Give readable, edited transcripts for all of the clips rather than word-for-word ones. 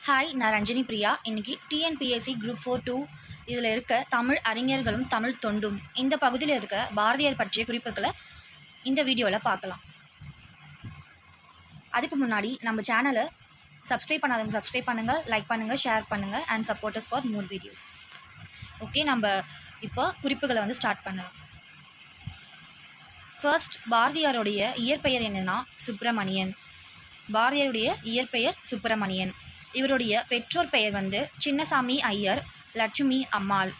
Hi, நான் ரஞ்சனி பிரியா. இன்றைக்கி TNPSC group 4-2 இதில் இருக்க தமிழ் அறிஞர்களும் தமிழ் தொண்டும் இந்த பகுதியில் இருக்க பாரதியார் பற்றிய குறிப்புகளை இந்த வீடியோவில் பார்க்கலாம். அதுக்கு முன்னாடி நம்ம சேனலை சப்ஸ்கிரைப் பண்ணாதவங்க சப்ஸ்கிரைப் பண்ணுங்கள், லைக் பண்ணுங்கள், ஷேர் பண்ணுங்கள் and supporters for more videos. Okay, நம்ம இப்போ குறிப்புகளை ஸ்டார்ட் பண்ணலாம். ஃபர்ஸ்ட், பாரதியாருடைய இயற்பெயர் என்னென்னா சுப்பிரமணியன். பாரதியாருடைய இயற்பெயர் சுப்பிரமணியன். இவருடைய பெற்றோர் பெயர் சின்னசாமி ஐயர், லட்சுமி அம்மாள்.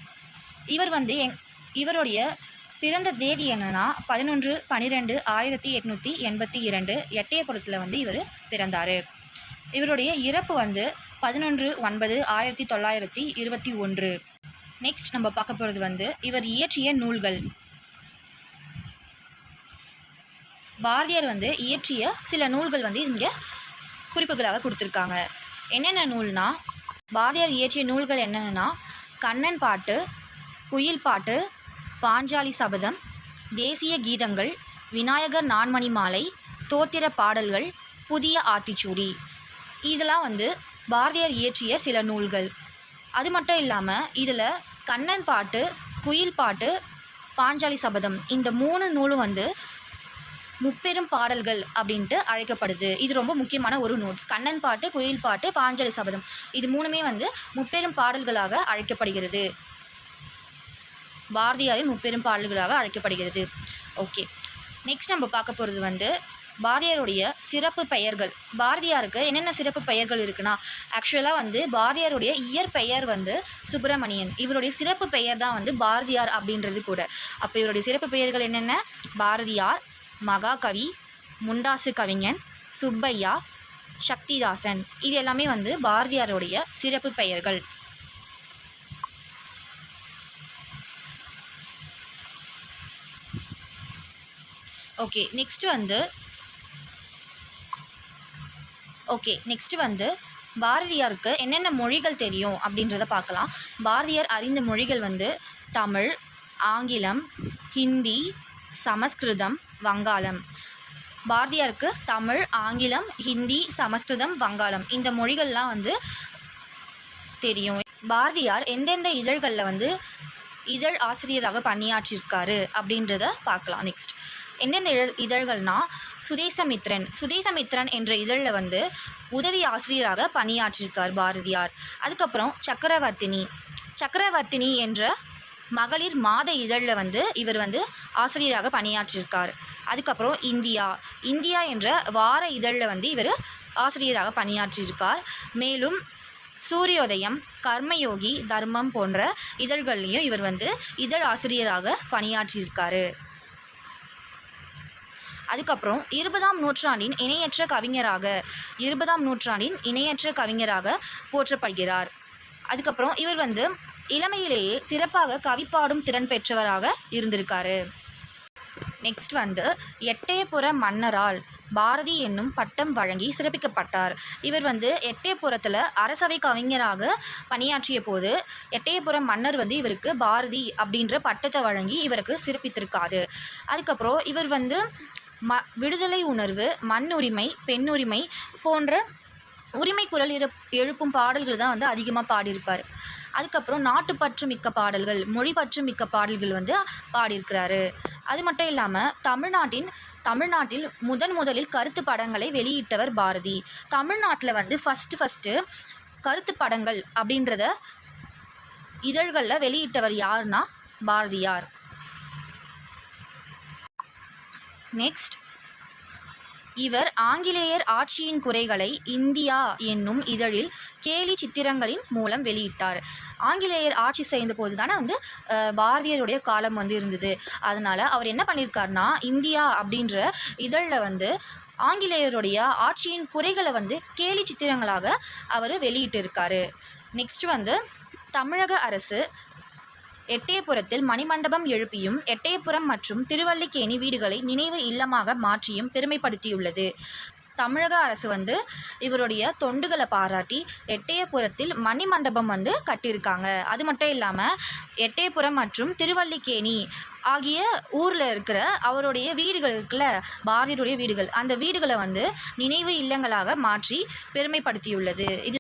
இவருடைய பிறந்த தேதி என்னன்னா 11/12/1882 எட்டயபுரத்தில் இவர் பிறந்தார். இவருடைய இறப்பு 11/9/1921. நெக்ஸ்ட் நம்ம பார்க்க போகிறது இவர் இயற்றிய நூல்கள். பாரதியார் இயற்றிய சில நூல்கள் இங்கே குறிப்புகளாக கொடுத்துருக்காங்க. என்னென்ன நூல்னா, பாரதியார் இயற்றிய நூல்கள் என்னென்னா கண்ணன் பாட்டு, குயில் பாட்டு, பாஞ்சாலி சபதம், தேசிய கீதங்கள், விநாயகர் நான்மணி மாலை, தோத்திர பாடல்கள், புதிய ஆத்திச்சூடி. இதெல்லாம் பாரதியார் இயற்றிய சில நூல்கள். அது மட்டும் இல்லாமல் இதில் கண்ணன் பாட்டு, குயில் பாட்டு, பாஞ்சாலி சபதம் இந்த 3 நூலும் முப்பெரும் பாடல்கள் அப்படின்ட்டு அழைக்கப்படுது. இது ரொம்ப முக்கியமான ஒரு நோட்ஸ். கண்ணன் பாட்டு, குயில் பாட்டு, பாஞ்சாலி சபதம் இது 3மே முப்பெரும் பாடல்களாக அழைக்கப்படுகிறது. பாரதியாரின் முப்பெரும் பாடல்களாக அழைக்கப்படுகிறது. ஓகே, நெக்ஸ்ட் நம்ம பார்க்க போகிறது பாரதியாருடைய சிறப்பு பெயர்கள். பாரதியாருக்கு என்னென்ன சிறப்பு பெயர்கள் இருக்குன்னா, ஆக்சுவலாக பாரதியாருடைய இயற்பெயர் சுப்பிரமணியன். இவருடைய சிறப்பு பெயர் தான் பாரதியார் அப்படின்றது கூட. அப்போ இவருடைய சிறப்பு பெயர்கள் என்னென்ன? பாரதியார், மகாகவி, முண்டாசு கவிஞன், சுப்பையா, சக்திதாசன். இது எல்லாமே பாரதியாருடைய சிறப்பு பெயர்கள். ஓகே, நெக்ஸ்ட் பாரதியாருக்கு என்னென்ன மொழிகள் தெரியும் அப்படின்றத பார்க்கலாம். பாரதியார் அறிந்த மொழிகள் தமிழ், ஆங்கிலம், ஹிந்தி, சமஸ்கிருதம், வங்காளம். பாரதியாருக்கு தமிழ், ஆங்கிலம், ஹிந்தி, சமஸ்கிருதம், வங்காளம் இந்த மொழிகள்லாம் தெரியும். பாரதியார் எந்தெந்த இதழ்களில் இதழ் ஆசிரியராக பணியாற்றியிருக்காரு அப்படின்றத பார்க்கலாம். நெக்ஸ்ட், எந்தெந்த இதழ்கள்னா சுதேசமித்ரன் என்ற இதழில் உதவி ஆசிரியராக பணியாற்றியிருக்கார் பாரதியார். அதுக்கப்புறம் சக்கரவர்த்தினி என்ற மகளிர் மாத இதழில் இவர் ஆசிரியராக பணியாற்றியிருக்கார். அதுக்கப்புறம் இந்தியா என்ற வார இதழில் இவர் ஆசிரியராக பணியாற்றியிருக்கார். மேலும் சூரியோதயம், கர்மயோகி, தர்மம் போன்ற இதழ்கள்லையும் இவர் இதழ் ஆசிரியராக பணியாற்றியிருக்காரு. அதுக்கப்புறம் 20ஆம் நூற்றாண்டின் இணையற்ற கவிஞராக போற்றப்படுகிறார். அதுக்கப்புறம் இவர் இளமையிலேயே சிறப்பாக கவிப்பாடும் திறன் பெற்றவராக இருந்திருக்காரு. நெக்ஸ்ட் எட்டயபுர மன்னரால் பாரதி என்னும் பட்டம் வழங்கி சிறப்பிக்கப்பட்டார். இவர் எட்டயபுரத்தில் அரசவை கவிஞராக பணியாற்றிய போது எட்டயபுர மன்னர் இவருக்கு பாரதி அப்படின்ற பட்டத்தை வழங்கி இவருக்கு சிறப்பித்திருக்காரு. அதுக்கப்புறம் இவர் விடுதலை உணர்வு, மண்ணுரிமை, பெண்ணுரிமை போன்ற உரிமை குரல் எழுப்பும் பாடல்கள் தான் அதிகமாக பாடியிருப்பார். அதுக்கப்புறம் நாட்டுப்பற்று மிக்க பாடல்கள், மொழி பற்று மிக்க பாடல்கள் பாடியிருக்கிறாரு. அது மட்டும் இல்லாமல் தமிழ்நாட்டில் முதலில் கருத்து படங்களை வெளியிட்டவர் பாரதி. தமிழ்நாட்டில் ஃபஸ்ட்டு கருத்து படங்கள் அப்படின்றத இதழ்களில் வெளியிட்டவர் யாருன்னா பாரதியார். நெக்ஸ்ட், இவர் ஆங்கிலேயர் ஆட்சியின் குறைகளை இந்தியா என்னும் இதழில் கேலி சித்திரங்களின் மூலம் வெளியிட்டார். ஆங்கிலேயர் ஆட்சி செய்த போது தானே பாரதியாருடைய காலம் இருந்தது. அதனால் அவர் என்ன பண்ணியிருக்காருனா, இந்தியா அப்படின்ற இதழில் ஆங்கிலேயருடைய ஆட்சியின் குறைகளை கேலி சித்திரங்களாக அவர் வெளியிட்டிருக்காரு. நெக்ஸ்ட் தமிழக அரசு எட்டயபுரத்தில் மணிமண்டபம் எழுப்பியும் எட்டயபுரம் மற்றும் திருவல்லிக்கேணி வீடுகளை நினைவு இல்லமாக மாற்றியும் பெருமைப்படுத்தியுள்ளது. தமிழக அரசு இவருடைய தொண்டுகளை பாராட்டி எட்டயபுரத்தில் மணிமண்டபம் கட்டியிருக்காங்க. அது மட்டும் இல்லாமல் எட்டயபுரம் மற்றும் திருவல்லிக்கேணி ஆகிய ஊரில் இருக்கிற அவருடைய வீடுகள் இருக்குல்ல, பாரதியாருடைய வீடுகள், அந்த வீடுகளை நினைவு இல்லங்களாக மாற்றி பெருமைப்படுத்தியுள்ளது. இது